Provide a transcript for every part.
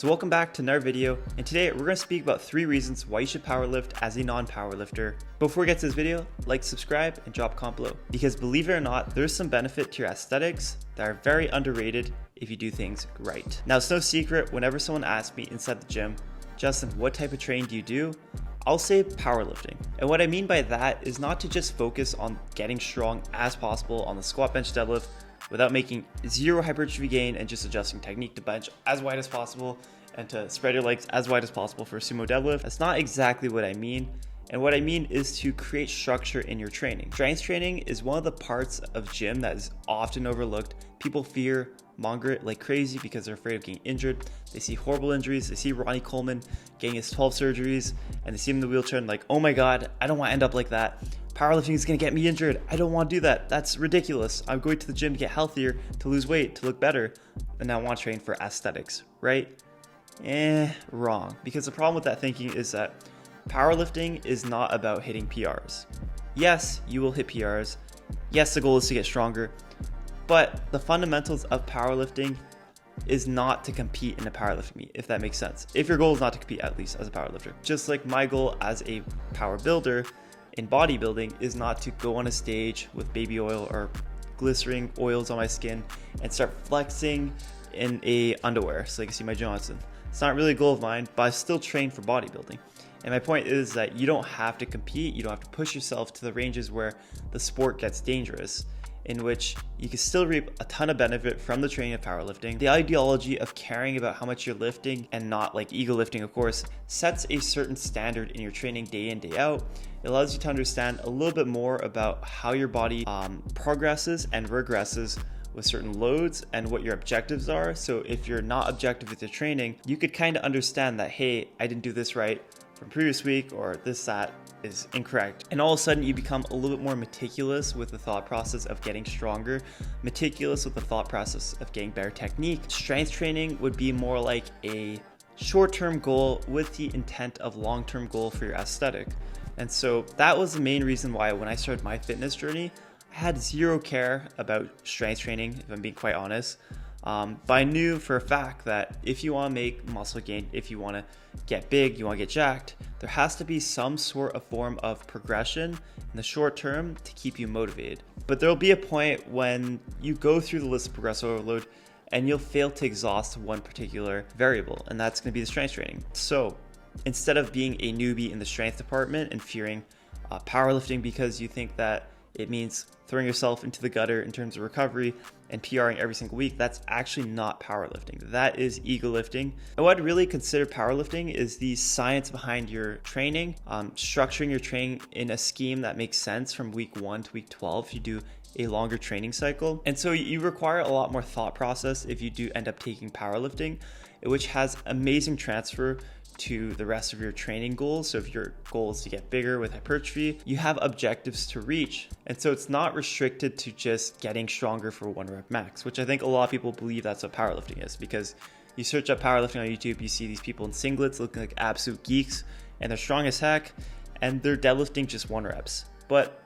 So welcome back to another video, and today we're going to speak about 3 reasons why you should powerlift as a non-powerlifter. Before we get to this video, like, subscribe, and drop a comment below, because believe it or not, there's some benefit to your aesthetics that are very underrated if you do things right. Now, it's no secret, whenever someone asks me inside the gym, Justin, what type of training do you do? I'll say powerlifting. And what I mean by that is not to just focus on getting strong as possible on the squat, bench, deadlift, without making zero hypertrophy gain and just adjusting technique to bench as wide as possible and to spread your legs as wide as possible for a sumo deadlift. That's not exactly what I mean. And what I mean is to create structure in your training. Strength training is one of the parts of gym that is often overlooked. People monger it like crazy because they're afraid of getting injured. They see horrible injuries. They see Ronnie Coleman getting his 12 surgeries and they see him in the wheelchair and like, oh my God, I don't want to end up like that. Powerlifting is going to get me injured. I don't want to do that. That's ridiculous. I'm going to the gym to get healthier, to lose weight, to look better, and I want to train for aesthetics, right? Wrong. Because the problem with that thinking is that powerlifting is not about hitting PRs. Yes, you will hit PRs. Yes, the goal is to get stronger, but the fundamentals of powerlifting is not to compete in a powerlifting meet, if that makes sense. If your goal is not to compete, at least as a powerlifter. Just like my goal as a power builder in bodybuilding is not to go on a stage with baby oil or glycerin oils on my skin and start flexing in a underwear so you can see my Johnson. It's not really a goal of mine, but I still train for bodybuilding. And my point is that you don't have to compete, you don't have to push yourself to the ranges where the sport gets dangerous, in which you can still reap a ton of benefit from the training of powerlifting. The ideology of caring about how much you're lifting and not like ego lifting, of course, sets a certain standard in your training day in, day out. It allows you to understand a little bit more about how your body progresses and regresses with certain loads and what your objectives are. So if you're not objective with your training, you could kind of understand that, hey, I didn't do this right from previous week, or that is incorrect. And all of a sudden you become a little bit more meticulous with the thought process of getting stronger, meticulous with the thought process of getting better technique. Strength training would be more like a short-term goal with the intent of long-term goal for your aesthetic. And so that was the main reason why when I started my fitness journey, I had zero care about strength training, if I'm being quite honest. But I knew for a fact that if you want to make muscle gain, if you want to get big, you want to get jacked, there has to be some sort of form of progression in the short term to keep you motivated. But there'll be a point when you go through the list of progressive overload and you'll fail to exhaust one particular variable, and that's going to be the strength training. So instead of being a newbie in the strength department and fearing powerlifting because you think that it means throwing yourself into the gutter in terms of recovery and PRing every single week, that's actually not powerlifting. That is ego lifting. And what I'd really consider powerlifting is the science behind your training, structuring your training in a scheme that makes sense from week 1 to week 12 if you do a longer training cycle. And so you require a lot more thought process if you do end up taking powerlifting, which has amazing transfer to the rest of your training goals. So if your goal is to get bigger with hypertrophy, you have objectives to reach. And so it's not restricted to just getting stronger for 1 rep max, which I think a lot of people believe that's what powerlifting is, because you search up powerlifting on YouTube, you see these people in singlets looking like absolute geeks and they're strong as heck and they're deadlifting just 1 reps. But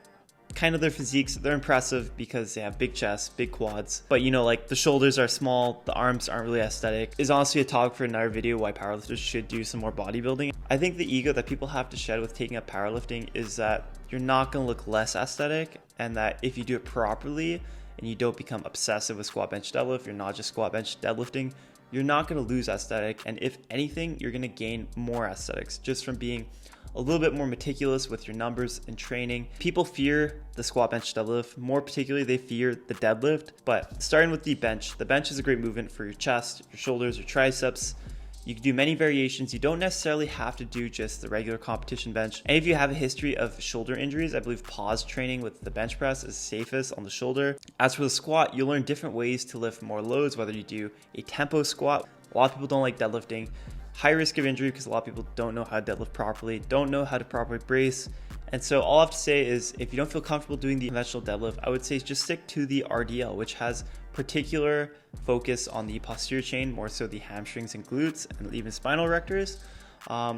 kind of their physiques, they're impressive because they have big chests, big quads, but you know, like the shoulders are small, the arms aren't really aesthetic. Is honestly a topic for another video, why powerlifters should do some more bodybuilding. I think the ego that people have to shed with taking up powerlifting is that you're not going to look less aesthetic, and that if you do it properly and you don't become obsessive with squat, bench, deadlift, you're not just squat, bench, deadlifting, you're not going to lose aesthetic, and if anything, you're going to gain more aesthetics just from being a little bit more meticulous with your numbers and training. People fear the squat, bench, deadlift. More particularly, they fear the deadlift. But starting with the bench is a great movement for your chest, your shoulders, your triceps. You can do many variations. You don't necessarily have to do just the regular competition bench. And if you have a history of shoulder injuries, I believe pause training with the bench press is safest on the shoulder. As for the squat, you'll learn different ways to lift more loads, whether you do a tempo squat. A lot of people don't like deadlifting. High risk of injury because a lot of people don't know how to deadlift properly, don't know how to properly brace. And so all I have to say is if you don't feel comfortable doing the conventional deadlift, I would say just stick to the RDL, which has particular focus on the posterior chain, more so the hamstrings and glutes and even spinal erectors,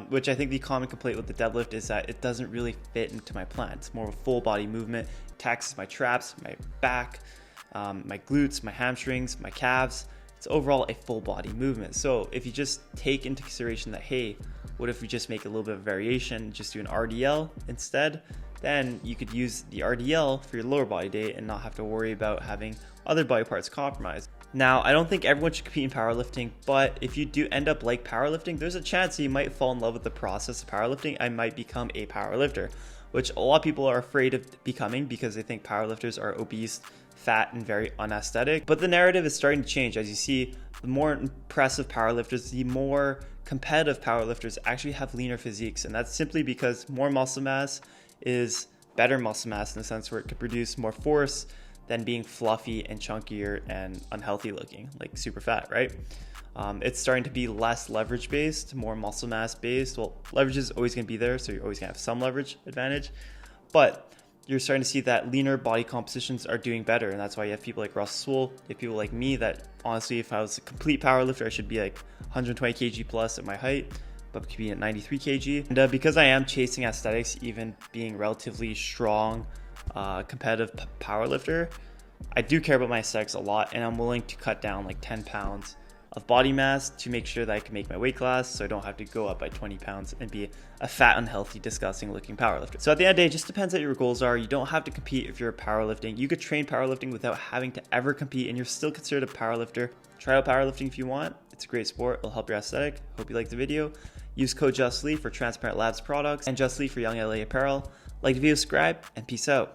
which I think the common complaint with the deadlift is that it doesn't really fit into my plan. It's more of a full body movement. It taxes my traps, my back, my glutes, my hamstrings, my calves. it's overall a full body movement. So if you just take into consideration that, hey, what if we just make a little bit of variation, just do an RDL instead, then you could use the RDL for your lower body day and not have to worry about having other body parts compromised. Now, I don't think everyone should compete in powerlifting, but if you do end up like powerlifting, there's a chance that you might fall in love with the process of powerlifting and might become a powerlifter, which a lot of people are afraid of becoming because they think powerlifters are obese, fat, and very unaesthetic. But the narrative is starting to change. As you see, the more impressive powerlifters, the more competitive powerlifters actually have leaner physiques. And that's simply because more muscle mass is better muscle mass in the sense where it could produce more force than being fluffy and chunkier and unhealthy looking, like super fat, right? It's starting to be less leverage based, more muscle mass based. Well, leverage is always going to be there, so you're always going to have some leverage advantage, but you're starting to see that leaner body compositions are doing better, and that's why you have people like Russell Swoll, you have people like me that honestly, if I was a complete powerlifter, I should be like 120 kg plus at my height, but could be at 93 kg. And because I am chasing aesthetics, even being relatively strong, competitive powerlifter, I do care about my aesthetics a lot, and I'm willing to cut down like 10 pounds of body mass to make sure that I can make my weight class, so I don't have to go up by 20 pounds and be a fat, unhealthy, disgusting looking powerlifter. So at the end of the day, it just depends what your goals are. You don't have to compete if you're powerlifting. You could train powerlifting without having to ever compete, and you're still considered a powerlifter. Try out powerlifting if you want. It's a great sport. It'll help your aesthetic. Hope you liked the video. Use code JustLee for Transparent Labs products and JustLee for Young LA apparel. Like the video, subscribe, and peace out.